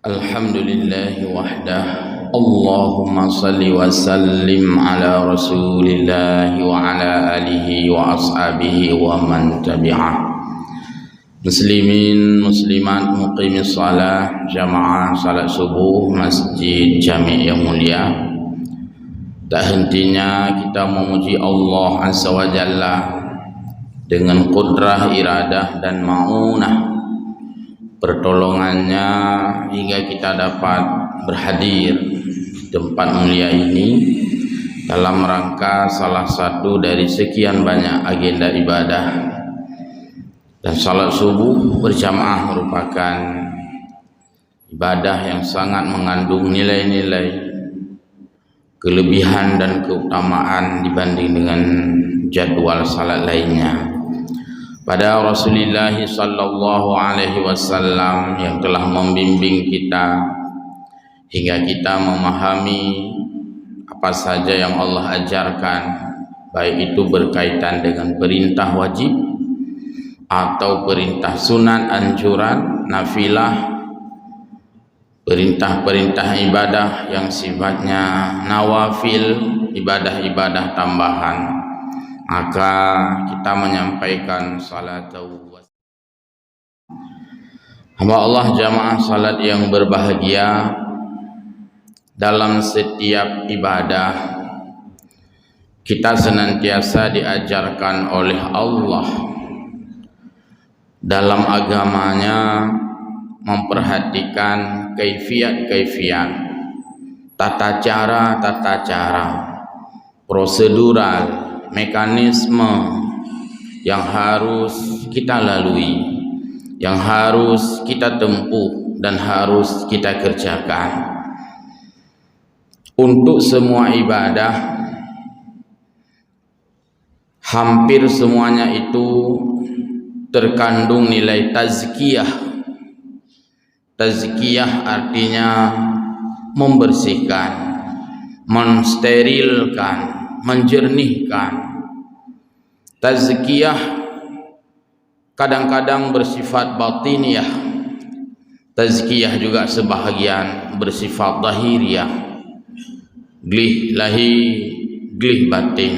Alhamdulillahi wahdah. Allahumma salli wa sallim ala rasulillahi wa ala alihi wa ashabihi wa man tabi'ah. Muslimin muslimat muqimis salah jamaah salat subuh Masjid Jami' yang mulia. Tak hentinya kita memuji Allah Azza wa Jalla dengan kudrah, iradah dan ma'unah pertolongannya hingga kita dapat berhadir di tempat mulia ini dalam rangka salah satu dari sekian banyak agenda ibadah. Dan salat subuh berjamaah merupakan ibadah yang sangat mengandung nilai-nilai kelebihan dan keutamaan dibanding dengan jadwal salat lainnya. Pada Rasulullah sallallahu alaihi wasallam yang telah membimbing kita hingga kita memahami apa saja yang Allah ajarkan, baik itu berkaitan dengan perintah wajib atau perintah sunat, anjuran, nafilah, perintah-perintah ibadah yang sifatnya nawafil, ibadah-ibadah tambahan. Maka kita menyampaikan salat hamba Allah jamaah salat yang berbahagia. Dalam setiap ibadah kita senantiasa diajarkan oleh Allah dalam agamanya memperhatikan kaifiat-kaifiat, tata cara, prosedural, mekanisme yang harus kita lalui, yang harus kita tempuh dan harus kita kerjakan. Untuk semua ibadah, hampir semuanya itu terkandung nilai tazkiyah. Tazkiyah artinya membersihkan, mensterilkan, menjernihkan. Tazkiyah kadang-kadang bersifat batiniyah, tazkiyah juga sebahagian bersifat zahiriyah, glih lahi, glih batin.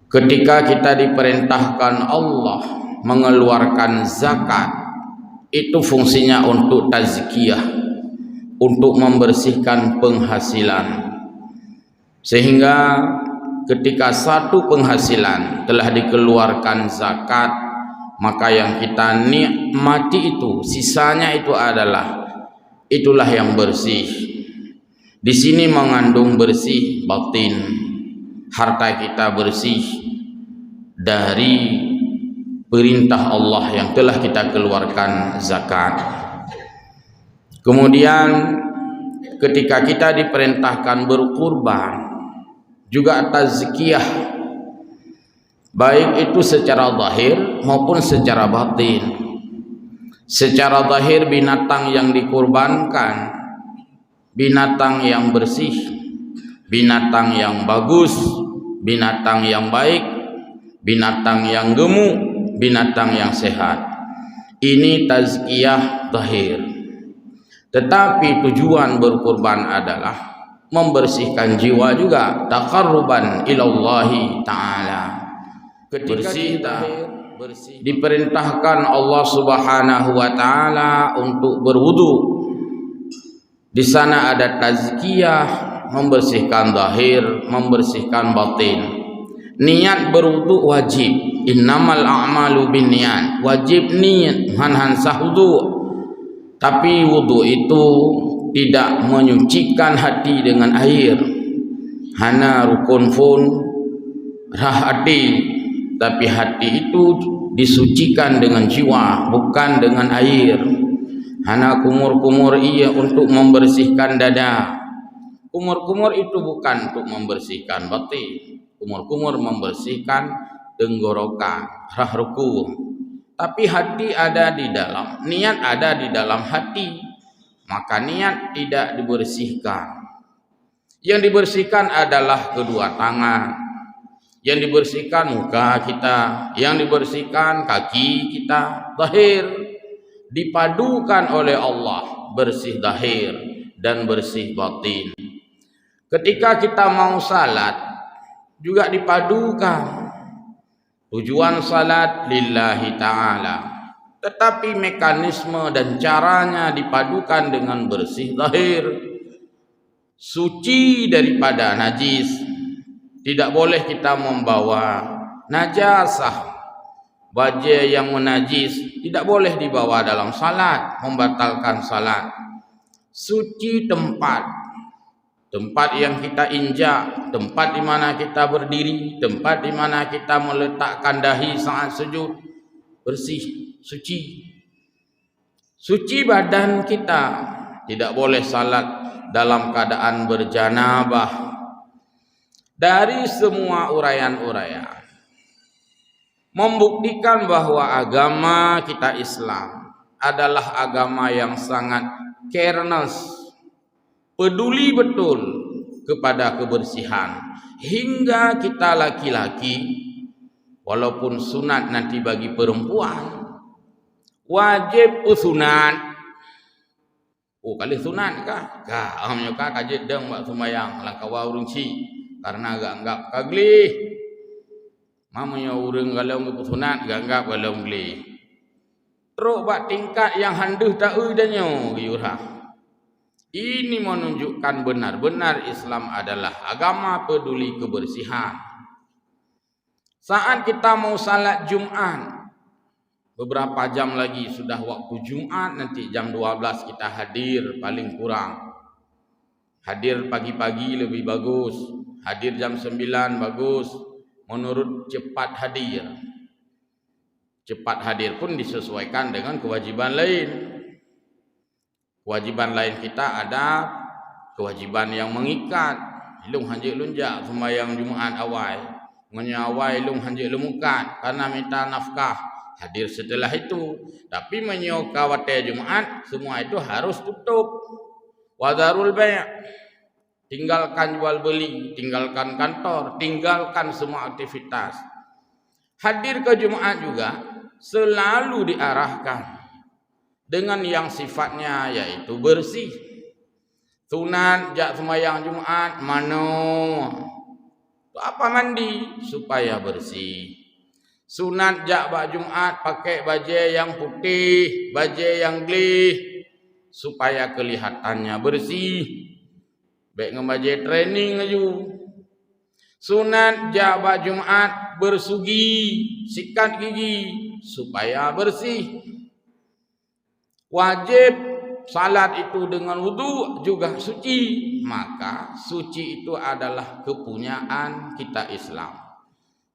Ketika kita diperintahkan Allah mengeluarkan zakat, itu fungsinya untuk tazkiyah, untuk membersihkan penghasilan. Sehingga ketika satu penghasilan telah dikeluarkan zakat, maka yang kita nikmati itu, sisanya itu itulah yang bersih. Di sini mengandung bersih batin, harta kita bersih dari perintah Allah yang telah kita keluarkan zakat. Kemudian ketika kita diperintahkan berkurban, juga tazkiyah, baik itu secara zahir maupun secara batin. Secara zahir binatang yang dikurbankan, binatang yang bersih, binatang yang bagus, binatang yang baik, binatang yang gemuk, binatang yang sehat. Ini tazkiyah zahir. Tetapi tujuan berkurban adalah membersihkan jiwa juga, taqarruban ilallahi ta'ala. Ketika bersih, diperintahkan Allah Subhanahu wa taala untuk berwudu. Di sana ada tazkiyah, membersihkan zahir, membersihkan batin. Niat berwudu wajib, innamal a'malu binniyat, wajib niat hanhan sahudu. Tapi wudu itu tidak menyucikan hati dengan air, hana rukun pun hati, tapi hati itu disucikan dengan jiwa, bukan dengan air. Hana kumur-kumur iya untuk membersihkan dada. Kumur-kumur itu bukan untuk membersihkan batin. Kumur-kumur membersihkan tenggorokan, rahrukum. Tapi hati ada di dalam, niat ada di dalam hati, maka niat tidak dibersihkan. Yang dibersihkan adalah kedua tangan, yang dibersihkan muka kita, yang dibersihkan kaki kita, zahir, dipadukan oleh Allah bersih zahir dan bersih batin. Ketika kita mau salat juga dipadukan. Tujuan salat lillahi ta'ala, tetapi mekanisme dan caranya dipadukan dengan bersih zahir, suci daripada najis. Tidak boleh kita membawa najasah, baju yang menajis tidak boleh dibawa dalam salat, membatalkan salat. Suci tempat yang kita injak, tempat di mana kita berdiri, tempat di mana kita meletakkan dahi saat sujud, bersih, suci. Suci badan kita, tidak boleh salat dalam keadaan berjanabah. Dari semua uraian-uraian membuktikan bahwa agama kita Islam adalah agama yang sangat careness, peduli betul kepada kebersihan. Hingga kita laki-laki, walaupun sunat nanti bagi perempuan, wajib sunat. Oh, kali sunat kah? Kah, amnyoka kajet deng buat sembahyang langkawa urung ci karena agak anggap kagli. Mamanya urung kalau ngep sunat agak anggap kalau ngli. Teruk bak tingkat yang handeuh tak eudanyo giurah. Ini menunjukkan benar-benar Islam adalah agama peduli kebersihan. Saat kita mau salat Jumat, beberapa jam lagi sudah waktu Jumat, nanti jam 12 kita hadir paling kurang. Hadir pagi-pagi lebih bagus, hadir jam 9 bagus, menurut cepat hadir. Cepat hadir pun disesuaikan dengan kewajiban lain. Kewajiban lain kita ada kewajiban yang mengikat. Ilung hanjik lunjak sembahyang Jumaat awal. Menyawai ilung hanjik lemukat karena minta nafkah. Hadir setelah itu. Tapi menyoka wate Jumaat, semua itu harus tutup. Wadarul bay'. Tinggalkan jual beli, tinggalkan kantor, tinggalkan semua aktivitas. Hadir ke Jumaat juga selalu diarahkan dengan yang sifatnya yaitu bersih. Sunat jak sembahyang Jumat mano apa mandi supaya bersih. Sunat jak bak Jumat pakai baju yang putih, baju yang glih supaya kelihatannya bersih. Baik ngebaju training aju. Sunat jak bak Jumat bersugi, sikat gigi supaya bersih. Wajib salat itu dengan wudu juga suci. Maka suci itu adalah kepunyaan kita Islam.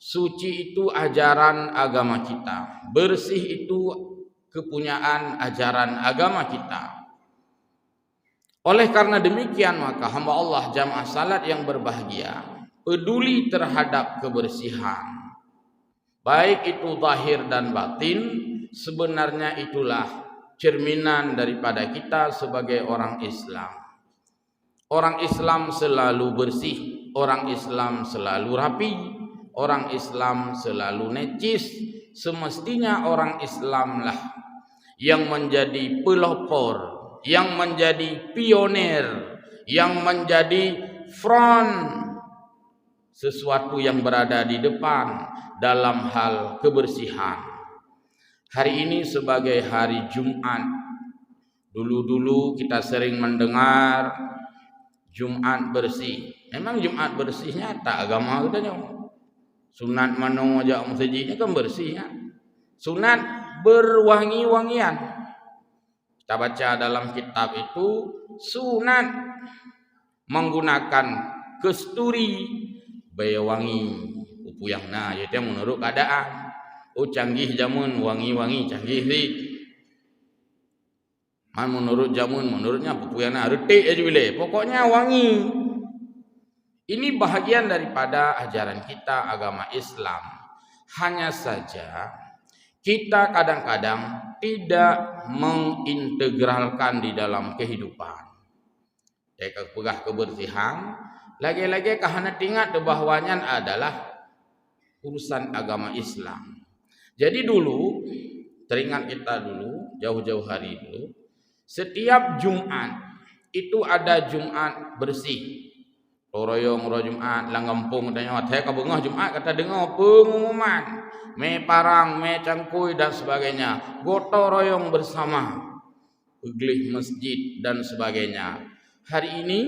Suci itu ajaran agama kita. Bersih itu kepunyaan ajaran agama kita. Oleh karena demikian maka hamba Allah jamaah salat yang berbahagia peduli terhadap kebersihan. Baik itu zahir dan batin, sebenarnya itulah cerminan daripada kita sebagai orang Islam. Orang Islam selalu bersih, orang Islam selalu rapi, orang Islam selalu necis. Semestinya orang Islamlah yang menjadi pelopor, yang menjadi pionir, yang menjadi front, sesuatu yang berada di depan dalam hal kebersihan. Hari ini sebagai hari Jumat. Dulu-dulu kita sering mendengar Jumat bersih. Memang Jumat bersihnya tak agama katanya. Sunat mano aja masjidnya kan bersihnya. Sunat berwangi-wangian. Kita baca dalam kitab itu sunat menggunakan kesturi bayawangi upuyangna yaitu menurut keadaan. Oh canggih jamun wangi-wangi canggih ni. Man menurut jamun menurutnya pupuyana retik aja boleh. Pokoknya wangi. Ini bahagian daripada ajaran kita agama Islam. Hanya saja kita kadang-kadang tidak mengintegralkan di dalam kehidupan. Jika pegah kebersihan, lagi-lagi kahana tingat bahawanya adalah urusan agama Islam. Jadi dulu, teringat kita dulu, jauh-jauh hari dulu, Setiap Jumat itu ada Jumat bersih. Royong Jumat lang kampung tanya teh ka bengah Jumat kata dengar pengumuman me parang me cangkuy dan sebagainya, gotong royong bersama uglih masjid dan sebagainya. Hari ini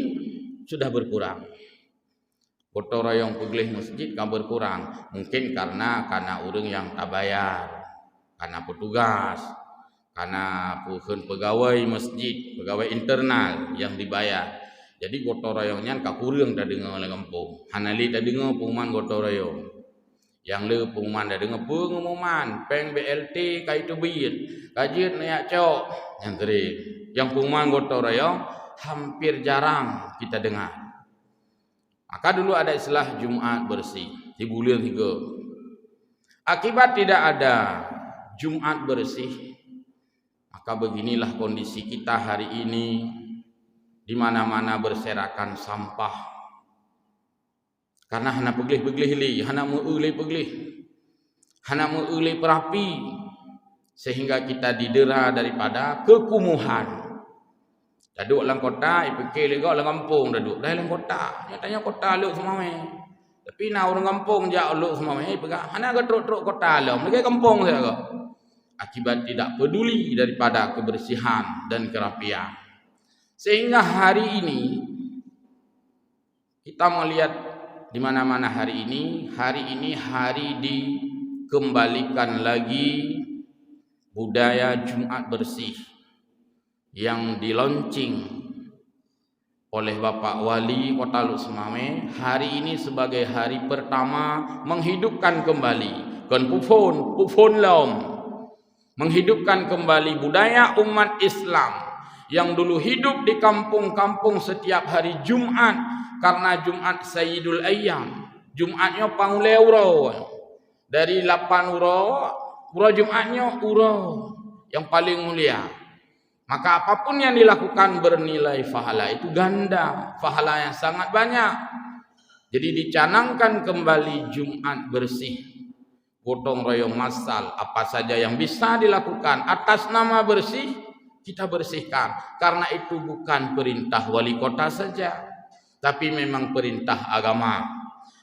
sudah berkurang. Gotong royong uglih masjid kan berkurang. Mungkin karena orang yang tak bayar, karena petugas, karena pegawai masjid, pegawai internal yang dibayar. Jadi gotong royongnya kakurang dah dengar oleh kampung. Hanali dah dengar pengumuman gotong royong. Yang le pengumuman dah dengar pengumuman peng BLT kai tu bin, kajian naik cok yang kering. Yang pengumuman gotong royong hampir jarang kita dengar. Maka dulu ada istilah Jumat bersih di bulan 3. Akibat tidak ada Jumat bersih, maka beginilah kondisi kita hari ini, di mana-mana berserakan sampah. Karena hana peglih-peglih li, hana meulih peglih, hana meulih perapi, sehingga kita didera daripada kekumuhan. Daduk lang kota, ipikir lega lang kampung daduk. Dah lang kota, nyatanya kota lu semua me. Tapi na orang kampung jak lu semua me, pegang hana ke truk-truk kota lu, mereka kampung saya ke. Akibat tidak peduli daripada kebersihan dan kerapian. Sehingga hari ini kita melihat di mana-mana hari ini hari dikembalikan lagi budaya Jumat bersih yang dilaunching oleh Bapak Wali Kota Luk Semame hari ini sebagai hari pertama menghidupkan kembali pufon lom, menghidupkan kembali budaya umat Islam yang dulu hidup di kampung-kampung setiap hari Jumat, karena Jumat Sayyidul Ayyam, Jumatnya pangle uro dari 8 uro Jumatnya uro yang paling mulia. Maka apapun yang dilakukan bernilai pahala itu ganda, pahala yang sangat banyak. Jadi dicanangkan kembali Jumat bersih, gotong royong masal, apa saja yang bisa dilakukan atas nama bersih kita bersihkan. Karena itu bukan perintah wali kota saja, tapi memang perintah agama.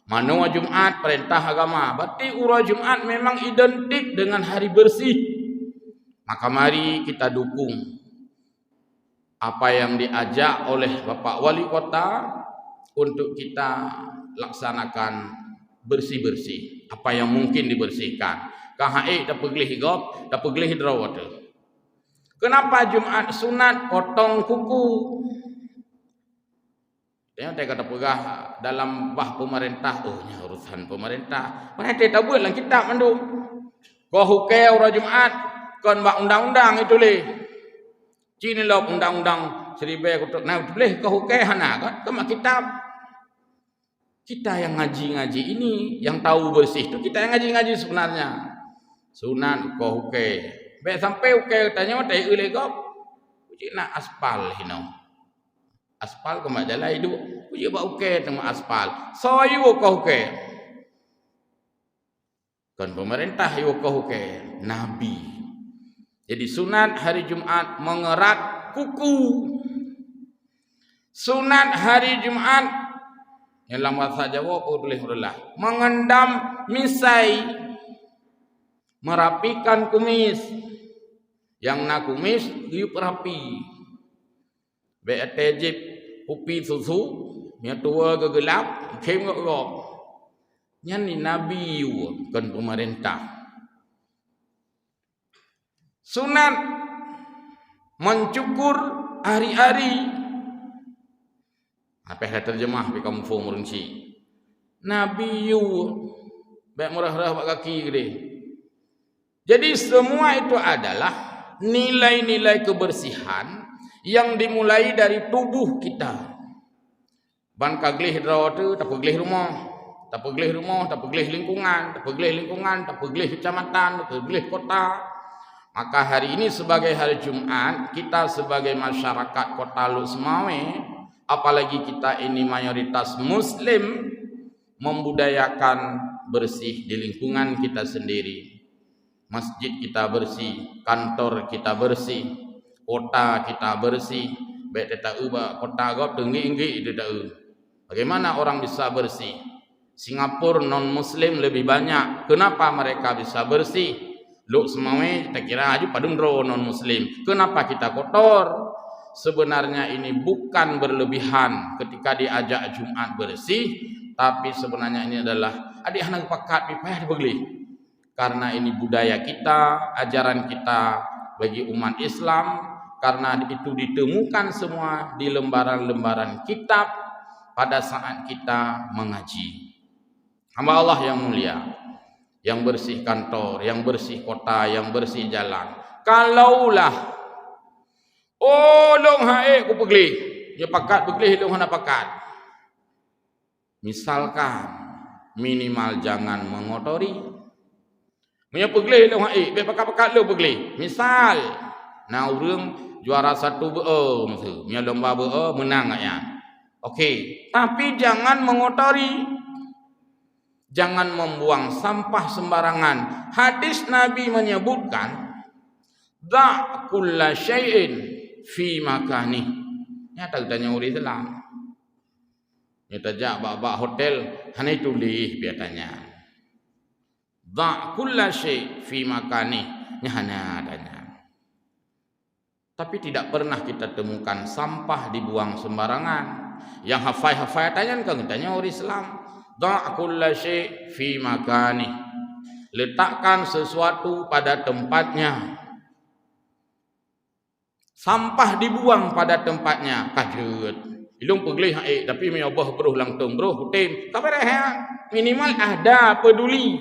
Mano Jumat perintah agama, berarti ura Jumat memang identik dengan hari bersih. Maka mari kita dukung apa yang diajak oleh Bapak Wali Kota untuk kita laksanakan bersih-bersih apa yang mungkin dibersihkan. Kahai tak peglih gop, tak peglih drawat. Kenapa Jumat sunat potong kuku? Dia kata pegah dalam bah pemerintah, urusan pemerintah. Mana tak buat lang kitab mandu. Ko hukai ora Jumat kon bak undang-undang itu le. Cini lo undang-undang seribe kutuk nah boleh ke hukai hana kan kemak kitab. Kita yang ngaji-ngaji ini yang tahu bersih itu kita yang ngaji-ngaji sebenarnya. Sunat ke hukai. Be sampai hukai tanya tai eule kop. Uji nak aspal hino. Aspal kemak jalan hidup. Uji bak hukai tengok aspal. Soyu ke hukai. Kan pemerintah yo ke hukai nabi. Jadi sunat hari Jumat mengerat kuku. Sunat hari Jumat yang dalam bahasa Jawa boleh mengendam misai, merapikan kumis. Yang nak kumis diup rapi. Beatejib upi susu, yang tua gegelap, kem gok. Yang ni nabi kan pemerintah. Sunat mencukur hari-hari. Apa yang terjemah di kampung Murunci? Nabi yu baik murah-murah pak kaki gede. Jadi semua itu adalah nilai-nilai kebersihan yang dimulai dari tubuh kita. Ban kaglih drawatu tak peglih rumah, tak peglih lingkungan, tak peglih kecamatan, tak peglih kota. Maka hari ini sebagai hari Jumat, kita sebagai masyarakat Kota Luk Semame, apalagi kita ini mayoritas Muslim, membudayakan bersih di lingkungan kita sendiri. Masjid kita bersih, kantor kita bersih, kota kita bersih, baik tak ubah kota gop tinggi itu tak. Bagaimana orang bisa bersih? Singapura non muslim lebih banyak. Kenapa mereka bisa bersih? Lu semua kita kira aja padung non muslim. Kenapa kita kotor? Sebenarnya ini bukan berlebihan ketika diajak Jumat bersih, tapi sebenarnya ini adalah adik anak pakat pipah begli. Karena ini budaya kita, ajaran kita bagi umat Islam, karena itu ditemukan semua di lembaran-lembaran kitab pada saat kita mengaji. Hamba Allah yang mulia, yang bersih kantor, yang bersih kota, yang bersih jalan. Kalaulah long hae ku pegli, ya pakat pegli long hana pakat. Misalkan minimal jangan mengotori. Punya pegli long hae, be pakat-pakat lo pegli. Misal, nah urang juara 1 beem, punya lomba beem menang ya. Okey, tapi jangan mengotori. Jangan membuang sampah sembarangan. Hadis Nabi menyebutkan, "Da' kulla syai'in fi makani." Nyata tanya orang Islam. Nyata jak bak hotel hanya tulis biatanya. "Da' kulla syai' fi makani." Hanya adanya. Tapi tidak pernah kita temukan sampah dibuang sembarangan. Yang hafai tanya kan tanya orang Islam. Da' kulla syai' fi makani. Letakkan sesuatu pada tempatnya. Sampah dibuang pada tempatnya. Kajet. Ilung pegli hae tapi menyobah berulang tahun bro hutim. Kabareh minimal ada peduli.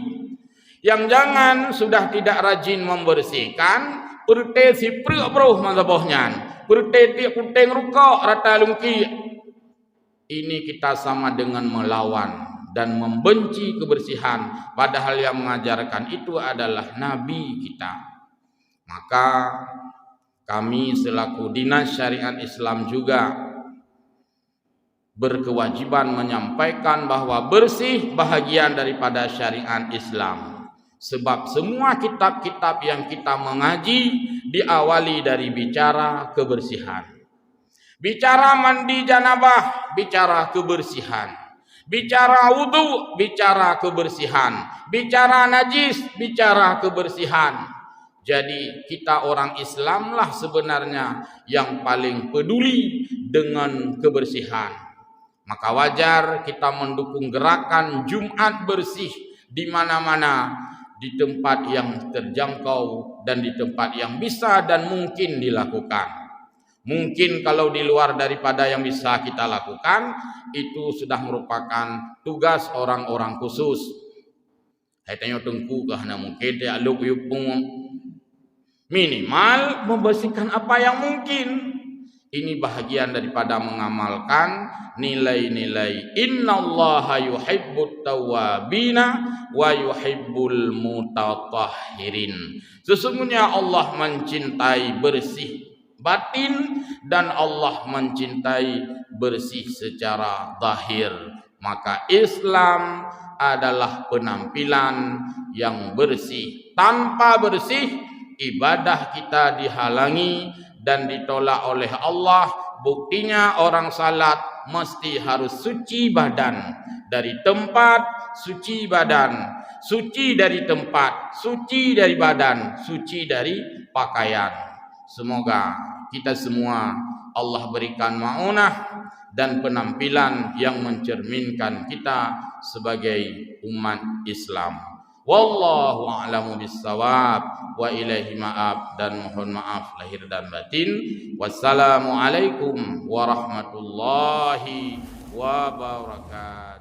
Yang jangan sudah tidak rajin membersihkan, perte sipre bro mazabahnya. Perte tiap puteng rukak rata lungki. Ini kita sama dengan melawan dan membenci kebersihan, padahal yang mengajarkan itu adalah Nabi kita. Maka kami selaku Dinas Syariat Islam juga berkewajiban menyampaikan bahwa bersih bahagian daripada syariat Islam. Sebab semua kitab-kitab yang kita mengaji diawali dari bicara kebersihan. Bicara mandi janabah, bicara kebersihan. Bicara wudu, bicara kebersihan. Bicara najis, bicara kebersihan. Jadi kita orang Islam lah sebenarnya yang paling peduli dengan kebersihan. Maka wajar kita mendukung gerakan Jumat bersih di mana-mana, di tempat yang terjangkau dan di tempat yang bisa dan mungkin dilakukan. Mungkin kalau di luar daripada yang bisa kita lakukan, itu sudah merupakan tugas orang-orang khusus. Saya tanya tengku kerana mungkin dia aluk yupung minimal membersihkan apa yang mungkin. Ini bahagian daripada mengamalkan nilai-nilai innallaha yuhibbut tawwabina wa yuhibbul mutatahhirin. Sesungguhnya Allah mencintai bersih batin dan Allah mencintai bersih secara zahir. Maka Islam adalah penampilan yang bersih. Tanpa bersih, ibadah kita dihalangi dan ditolak oleh Allah. Buktinya orang salat mesti harus suci badan dari tempat, suci badan, suci dari tempat, suci dari badan, suci dari pakaian. Semoga kita semua Allah berikan maunah dan penampilan yang mencerminkan kita sebagai umat Islam. Wallahu a'lamu bissawab wa ilaihi ma'ab, dan mohon maaf lahir dan batin. Wassalamualaikum warahmatullahi wabarakatuh.